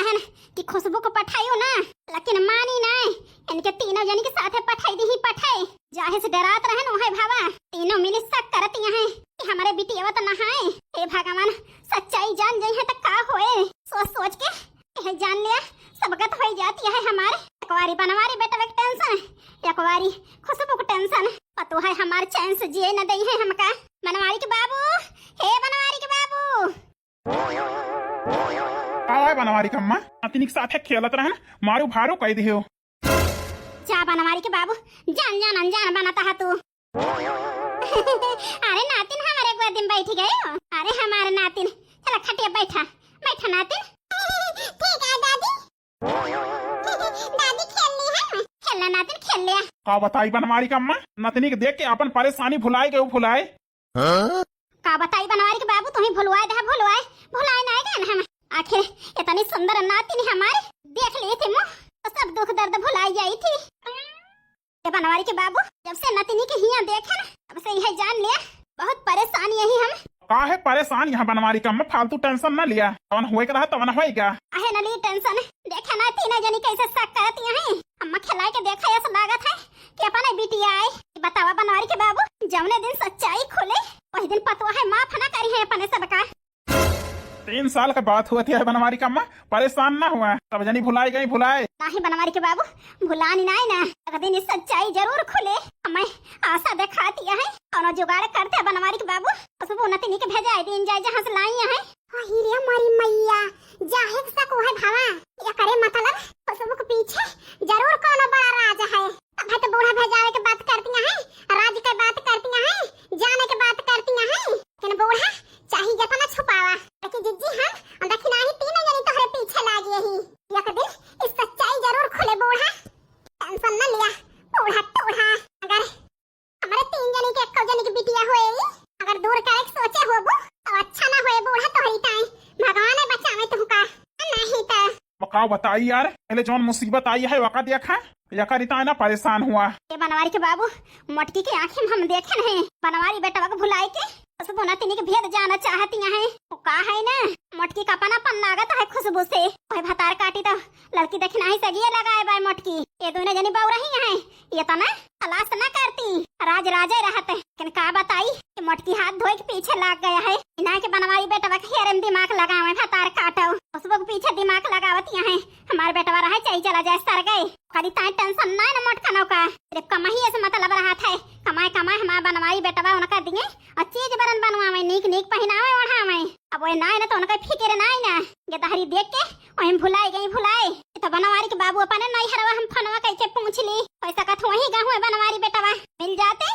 रहन कि खुशबू को पठाइयो ना, लेकिन मानी नहीं। इनके तीनों जनी के साथे पठाई दी ही पठाई। जाहे से डरात रहन ओहे भावा तीनों मिली शक करती हैं कि हमारे बिटिया तो नहाए। हे भगवान सच्चाई जान गई है तो का होए। सोच सोच के यह जान लिया सबगत हो जाती है हमारे। एकवारी बनवारी बेटा एक टेंशन, एकवारी खुशबू को टेंशन। पतो है हमारे चैन से जिए न दई है हमका। बनवारी के बाबू, हे बनवारी के बाबू। आवाय बनवारी के अम्मा नातिनी के साथे खेलत रहन मारू भारू कह दियो। जा बनवारी के बाबू जान जान अनजान बनाता है तू। अरे नातिन हमारे एक बार दिन बैठ गए हो। अरे हमारे नातिन चला खटिया बैठा बैठा नातिन। ठीक है दादी। दादी खेल ली है, खेलना नातिन खेल लिया। का बताई बनवारी के अम्मा नातिनी के देख के अपन परेशानी भुलाए गए भुलाए। का बताई बनवारी के बाबू तुम्हें भुलवाए दे भुलवाए भुलाए ना गए हम। आखिर इतनी सुंदर नातिन हमारे देख लिए थे मुँह तो सब दुख दर्द भुलाई जाई थी। बनवारी के बाबू जब से नतिनी के हिया देखे ना तब से यह जान लिया बहुत परेशानी यही हम। का है परेशान यहाँ बनवारी का अम्मा फालतू टेंशन न लिया। तवन होए के रहा तवन होएगा। आहे न ली टेंशन। देखा ना तीनों जनी कैसे शक करती हैं। अम्मा खिलाए के देखा ऐसा लागत है कि अपने बिटिया आए। बतावा बनवारी के बाबू जौने दिन सच्चाई खुले वही दिन पतवा है माफ न करी है अपने सबका। 3 साल का बात हुआ थी बनवारी का अम्मा परेशान ना हुआ तब जनी भुलाई गई भुलाए। नहीं बनवारी के बाबू भुलानी नहीं ना अगर दिन सच्चाई जरूर खुले हमें आशा दिखाती है और जुगाड़ करते हैं बनवारी के बाबू। खुशबू नतिनी के भेजा दिन जाए जहाँ से लाई है। हीरे हमारी मैया जाहिर सक है भावा ये करे मतलब खुशबू के पीछे जरूर कोनो बड़ा राज है। तब तो बूढ़ा भेजावे के बात करती हैं राज के बात करती हैं जाने के बात करती हैं लेकिन बूढ़ा चाहिए जतना छुपावा लेकिन जिज्जी हम देखी नहीं तीनों जनी तोहरे पीछे लागी ही। एक दिन इस सच्चाई जरूर खुले बूढ़ा टेंशन न लिया। बूढ़ा टूढ़ा अगर हमारे 3 जनी के एक जनी की बिटिया होएगी अगर दूर का एक सोचे होबू तो अच्छा ना होए बूढ़ा तोहरी ताई भगवान ने बचावे तुमका नहीं तो बकाओ बताई यार पहले जौन मुसीबत आई है वका देखा यका रिता ना परेशान हुआ। ये बनवारी के बाबू मटकी की आंखें हम देखे नहीं बनवारी बेटा को भुलाई के खुशबू नतिनी के भेद जाना चाहती हैं। वो का है ना मटकी का पनापन लागत है खुशबू से। कोई भतार काटी तो लड़की देखना ही सगिए लगाए बाय मटकी। ये दोनों जनी बाऊ रही हैं ये तो ना तलाश न करती राज राजे रहते लेकिन का बताई कि मटकी हाथ धोए के पीछे लाग गया है। इना के बनवारी बेटा का हेरे में दिमाग लगावे भतार काटो खुशबू के पीछे दिमाग लगावती हैं। हमारे बेटा रहा चाहिए चला जाए सर गए कभी ताई टेंशन ना न मटका नौका सिर्फ कमाई ऐसे मतलब रहा था कमाए कमाए हमारा बनवाई बेटा उनका दिए और चीज बरन बनवावे नीक नीक पहनावे ओढ़ावे। अब वो ना न तो उनका फिक्र ना ना ये तहरी देख के वही भुलाई गई भुलाए तो बनवारी के बाबू अपने नहीं हरवा हम फनवा कैसे पूछ ली पैसा कथ वही गाँव बनवारी बेटा मिल जाते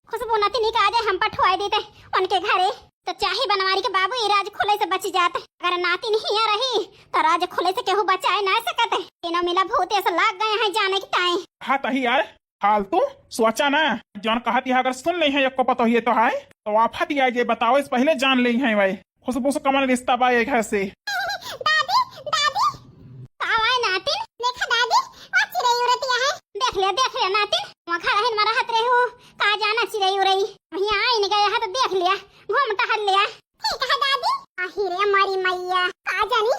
खुशबू नतिनी का आजे हम पठवाई देते उनके घरे तो चाहे बनवारी के बाबू ये राज खुले से बच जाते। अगर नाती नहीं आ रही तो राज खुले से केहू बचाए ना सकते। तीनों मिला भूत ऐसा लाग गए हैं जाने की टाइम। हाँ तही यार फालतू सोचा ना जौन कहती है अगर सुन ली है एक को पता ही तो है तो आफत ही आगे बताओ इस पहले जान ली है भाई खुशबू से कमल रिश्ता बा एक घर से। दादी दादी आवाए नातिन देखा दादी और चिड़ै उड़ती है देख लिया नातिन वहाँ खड़ा है हमारा हाथ रहे हो कहाँ जाना चिड़ै उड़ई वहीं आई नहीं गया तो देख लिया घूम टहल लिया। ठीक है दादी। आहिरे हमारी मैया का जानी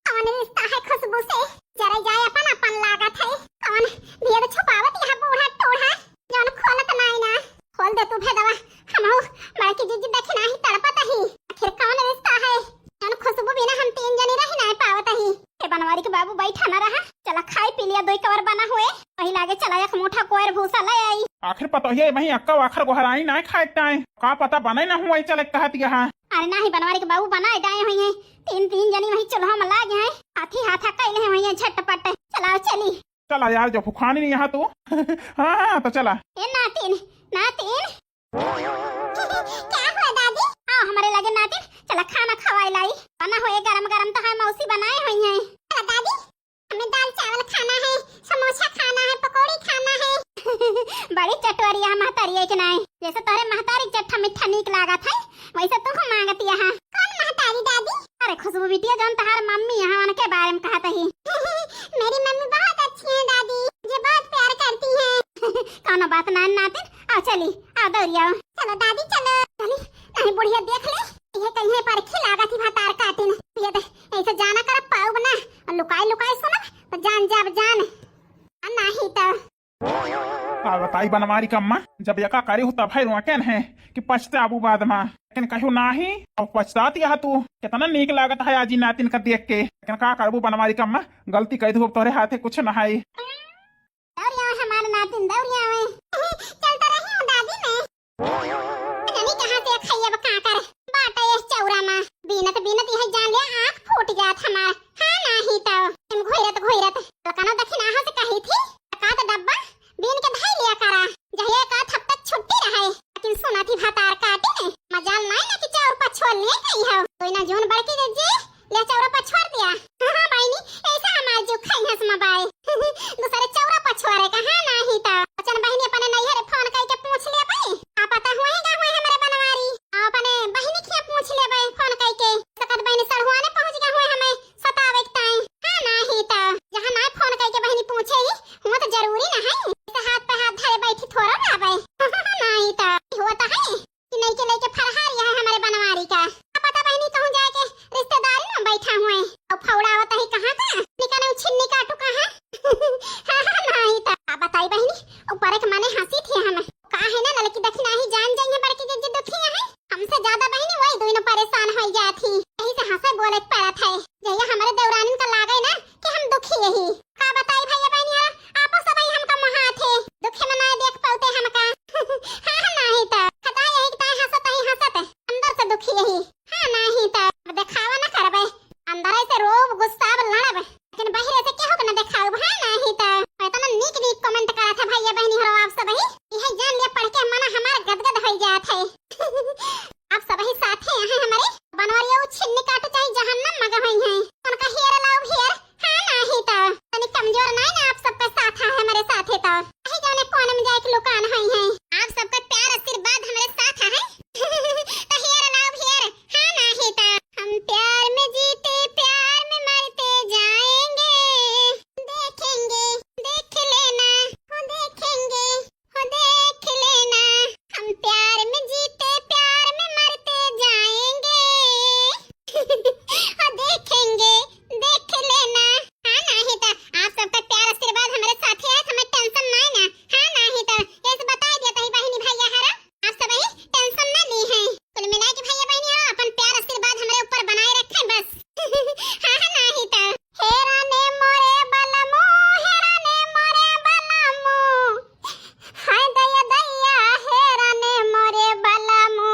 कौन रिश्ता है खुशबू से जरा जाए अपन अपन लागत है कौन भेद छुपावत यहाँ बूढ़ा टोढ़ा जौन खोलत नहीं ना खोल दे तू भेदवा हमहू बड़की जीजी देखना ही तड़पत ही आखिर कौन रिश्ता है जौन खुशबू बिना हम 3 जनी रही नहीं पावत ही। ए बनवारी के बाबू बैठा ना रहा चला खाई पी लिया 2 कवर बना हुए वही लागे चला एक मुठा कोयर भूसा ले आई। आखिर पता ही वही अक्का आखिर गोहराई ना खाए का पता बना ना हुआ चले कहती है। अरे नहीं बनवारी के बाबू बनाए डाए हुई हैं 3 जनी वही चूल्हा में लागे हैं हाथी हाथा कैले हैं वही झटपट चला चली। चला यार जो फुखानी नहीं यहाँ तू हाँ तो चला। ए नातिन नातिन क्या हुआ दादी आओ हमारे लगे नातिन चला खाना खवाई लाई बना हुए गरम गरम तो है मौसी बनाए हुई हैं। चला दादी हमें दाल चावल खाना है समोसा खाना है पकौड़ी खाना है बड़ी चटवरिया महतारी है कि नहीं जैसे तोरे महतारी चट्टा मिठा नीक लागत है वैसे तुम मांगती है। कौन महतारी दादी? अरे खुशबू बिटिया जौन तहार मम्मी यहाँ उनके बारे में कहता ही मेरी मम्मी बहुत अच्छी है दादी मुझे बहुत प्यार करती है कौनो बात ना नातिन आओ चली आओ दौड़िया चलो दादी चलो चली नहीं बुढ़िया देख ले ये कहीं पर खिलागा थी भातार काटिन ये ऐसे जाना कर पाऊ ना लुकाई लुकाई सुनब तो जान जाब जान नहीं तो का बताई बनवारी का अम्मा जब यका करे हो तब है केन है कि पछताबू बाद में लेकिन कहो नाही अब पछतात यह तू कितना नीक लागत है आजी नातिन का देख के लेकिन का करबू बनवारी का अम्मा गलती कर दू तोरे हाथे कुछ न है दौड़िया हमारे नातिन दौड़िया में चलता रही हूँ दादी में जानी कहाँ से खैया बका कर बाटा ये चौरा में बीनत बीनत यह जान लिया आँख फूट जात हमार हाँ नहीं तो तुम घोरत लकाना दखिन आहा से कही थी का तो डब्बा बीन के धाई लिया करा जहिया का थप तक छुट्टी रहे लेकिन सुना थी भातार काटे ने मजाल नहीं ना कि चार पछोड़ ले गई हो कोई ना जोन बड़की जे ले चौरा पछोड़ दिया हां भाईनी ऐसा हमार जो खाई हस मबाई दूसरे चौरा पछोड़े का हां नहीं तो बचन बहिनी अपने नैहर फोन करके पूछ ले भाई आ पता होएगा होए हमारे बनवारी आ अपने बहिनी के पूछ ले भाई फोन करके सकत बहिनी सड़हुआने पहुंच गया होए हमें सतावे के टाइम हां नहीं तो जहां ना फोन करके बहिनी पूछे ही हुआ तो जरूरी ना है ऐसे हाथ पे हाथ धरे बैठी थोड़ा ना भाई नहीं तो होता है कि नहीं के लेके फरहार है हमारे बनवारी का पता बहिनी कहूं जाके रिश्तेदारी में बैठा हुए और फौड़ा होता है कहां का निकाले छिन्नी काटू कहां नहीं तो आप बताई बहिनी ऊपर के माने हंसी थी हमें का है ना लड़की दखना ही जान जाएंगे बड़की जिद्दी दुखी है हमसे ज्यादा बहिनी वही दोनों परेशान हो जाती यही से हंसे बोले पड़ा था जैया हमारे देवरानी का लागे ना कि हम दुखी यही का बताई भैया बहनी आपो सब ही हमका महा थे दुखे में ना देख पाते हमका हां नहीं तो खता यही कि ताई हंसत अंदर से दुखी यही हां नहीं तो दिखावा ना करबे अंदर से रोब गुस्सा लड़ब लेकिन बाहर से केहू के ना दिखाऊ हां नहीं तो इतना नीक नीक कमेंट करा था भैया बहनी हरो आप सब ही यही जान लिया पढ़ के मना हमारा गदगद हो जात है आप सब ही साथ हैं हमारे बनवारिया छिन्नी काटो चाहे जहन्नम मगा हुई हैं उनका हेयर लाओ हेयर हां नहीं तो तनी कमजोर नहीं ना आप सबका साथ है हमारे साथ है तो यही जाने कौन में जाके लुकान हुई हैं आप सबका प्यार आशीर्वाद हमारे साथ है तो हेयर लाओ हेयर हां नहीं तो हम प्यार में जीते प्यार में मरते जाएंगे देखेंगे देख लेना हो देखेंगे हो देख लेना हम प्यार में जीते प्यार में मरते जाएंगे हो देखेंगे देख लेना हाँ नहीं तो आप सबका प्यार आशीर्वाद हमारे साथ है हमें टेंशन नहीं ना हाँ नहीं तो ऐसे बता दिया था बहनी भैया हरा आप सब ही टेंशन ना ली हैं कुल मिला के भैया बहनी हरा अपन प्यार आशीर्वाद हमारे ऊपर बनाए रखें बस हाँ नहीं तो हेरा ने मोरे बलमो हेरा ने मोरे बलमो हाय दया दया हेरा ने मोरे बलमो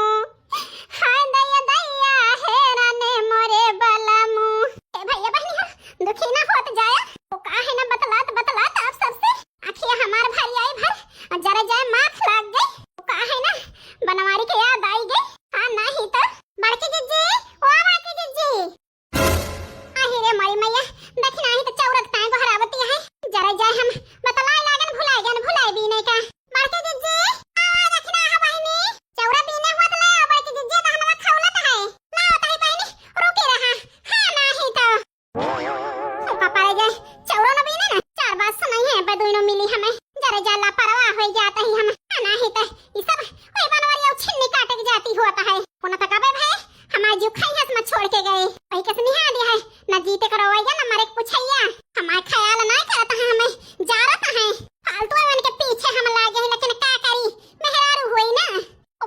हाय दया दया हेरा ने मोरे बलमो ए भैया बहनी दुखी ना होत जाया तो का है ना बतलात आप सबसे आखिर हमार भाई आई भर जरा जाए माफ लाग गई तो का है ना बनवारी के याद आई गई हां नहीं तो बड़के जिज्जी ओ बड़के जिज्जी आही रे मारी मैया देखना ही तो चौरक ताए को हरावती है जरा जाए हम बतलाई लागन भुलाई भी नहीं का बड़के जिज्जी आवाज देखना है बहनी चौरा बीने होत ले बड़के जिज्जी तो हमरा खौलत है ना होता है बहनी रुके रहा हां नहीं तो पापा रे जाए चौरा न बीने ना चार बात सुनाई है बदुइनो मिली हमें जरा जा लापरवाह हो जाता ही हम नहीं तो ये सब ओए बनवारी छिन्नी काटे के जाती होता है कोना तक आबे भाई हमार जो खाई हस में छोड़ के गए वही कैसे निहा दिया है ना जीते करवाइया ना मरे पूछैया हमार ख्याल नहीं करता है हमें जारत है फालतू मन के पीछे हम लागे हैं लेकिन का करी मेहरारू हुई ना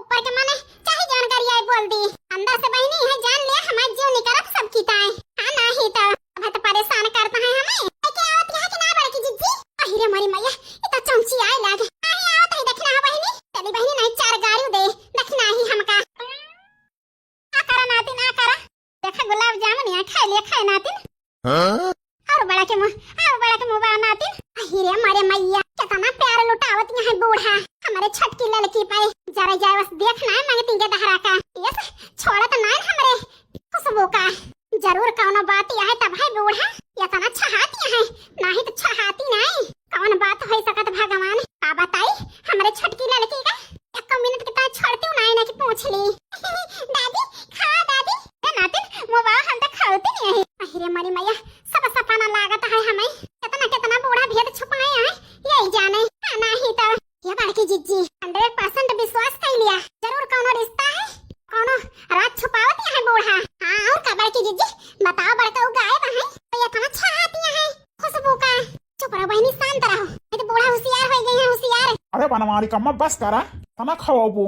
ऊपर के माने चाहे जानकारी आई बोल दी अंदर से बहनी है जान लिया हमार जीव निकरत सब कीताए हां नहीं तो अब तो परेशान करता है हमें क्या आवत है कि ना बड़की जिज्जी अहिरे मरी मैया ये तो चमची आए लागे आई आवत है देखना है बहनी चली बहनी नहीं चार गाड़ी दे देखना ही हमका आ करा नातिन आ करा देखा गुलाब जामुन यहाँ खाए ले खाए नातिन हाँ? और बड़ा के मुंह बड़ा नातिन अहिरे मारे मैया कितना प्यार लुटावत यहाँ बूढ़ा हमारे छटकी लड़की पे जरा जाए बस देखना है मंगती के दहरा का ये छोड़ा तो नहीं हमरे खुशबू का जरूर कौनो बात यह है तब है बूढ़ा इतना छहाती है नहीं तो छहाती नहीं कौन बात हो सकत भगवान का बताई हमारे छटकी लड़की का एक मिनट के ता छोड़ती हूं ना कि पूछ ली दादी खा दादी नातिन मोबाइल हम तक खाती नहीं है अहिरे मरी मैया सब सपना लागत है हमें कितना बूढ़ा भेद छुपाए हैं यही जाने नहीं तो ये बड़की जिज्जी 100% विश्वास कर लिया जरूर कौनो रिश्ता है कौनो रात छुपावत है बूढ़ा हां और का बड़की जिज्जी बताओ बड़का गायब है तो ये बनवारी कम्मा बस करा तना खवाबू।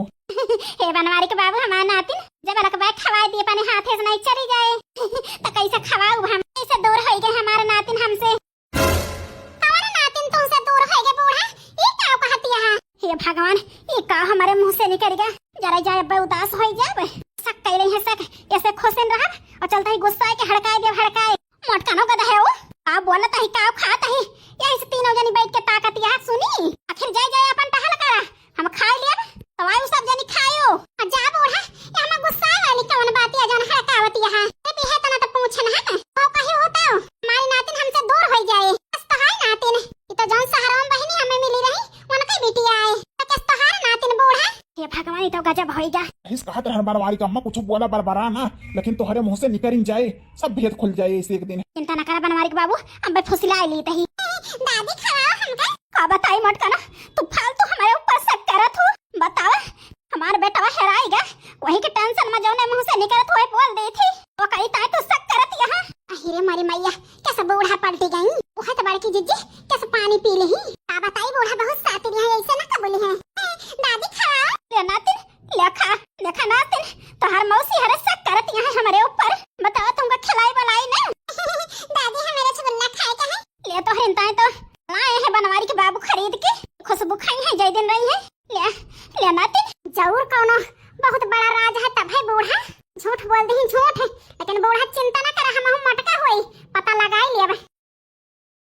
हे बनवारी के बाबू हमारा नातिन जब अलग बैग खवा दिए पाने हाथे से नहीं चली जाए तो कैसे खवाऊ हम कैसे दूर हो गए हमारा नातिन हमसे। हमारा नातिन तुमसे दूर हो गए बूढ़ा ये क्या कहती है। हे भगवान ये का हमारे मुंह से निकल गया जरा जाए अब उदास हो जाए शक कह रही है शक ऐसे खुशन रहा और चलता ही गुस्सा के हड़काए दे हड़काए मोटकानो गधा है वो का बोलता ही का खाता ही यही से तीनों जनी बैठ के ताकत याद सुनी आखिर जाए जाए अपन टहल करा हम खा लिया तो आयु सब जनी खायो जा बूढ़ा ये हम गुस्सा वाली कौन बात है जन हड़कावती है ये भी है तना तो पूछन है तो कहीं होता हो हमारी नातिन हमसे दूर हो जाए बस तो है नातिन ये तो जौन शहरों में बहनी हमें मिली रही उनकी बेटी आए तो किस तो है नातिन बूढ़ा ये भगवान ये तो गजब हो गया। इस कहा तरह बनवारी कम्मा कुछ बोला बरबरा ना लेकिन तुम्हारे मुंह से निकल जाए सब भेद खुल जाए इस एक दिन। चिंता न कर बनवारी के बाबू अब मैं फुसला ली तही दादी खवाओ हमका का बताई मोटका ना तू फालतू हमारे ऊपर शक करत हो बताओ हमारा बेटा हेराएगा वही के टेंशन में जौने मुंह से निकलत हुए बोल दी थी वो कही ताई तू शक करत यहाँ अहिरे मारी मैया कैसे बूढ़ा पलटी गई वो तो बड़की जिज्जी कैसे पानी पी ली का बताई बूढ़ा बहुत सातिर है ऐसे ना कबूली है दादी खवाओ ले नातिन ले खा देखा नातिन तो हर मौसी हरे शक करत यहाँ हमारे ऊपर बताओ तुमको खिलाई बलाई ना दादी हमें रसगुल्ला खाए का है ले तो हिंताएं तो लाए हैं बनवारी के बाबू खरीद के खुशबू खाई है जय दिन रही है ले ले नातिन जरूर कोनो बहुत बड़ा राज है तब है बूढ़ा झूठ बोल दी झूठ लेकिन बूढ़ा चिंता न कर हम मटका होई पता लगाई लेब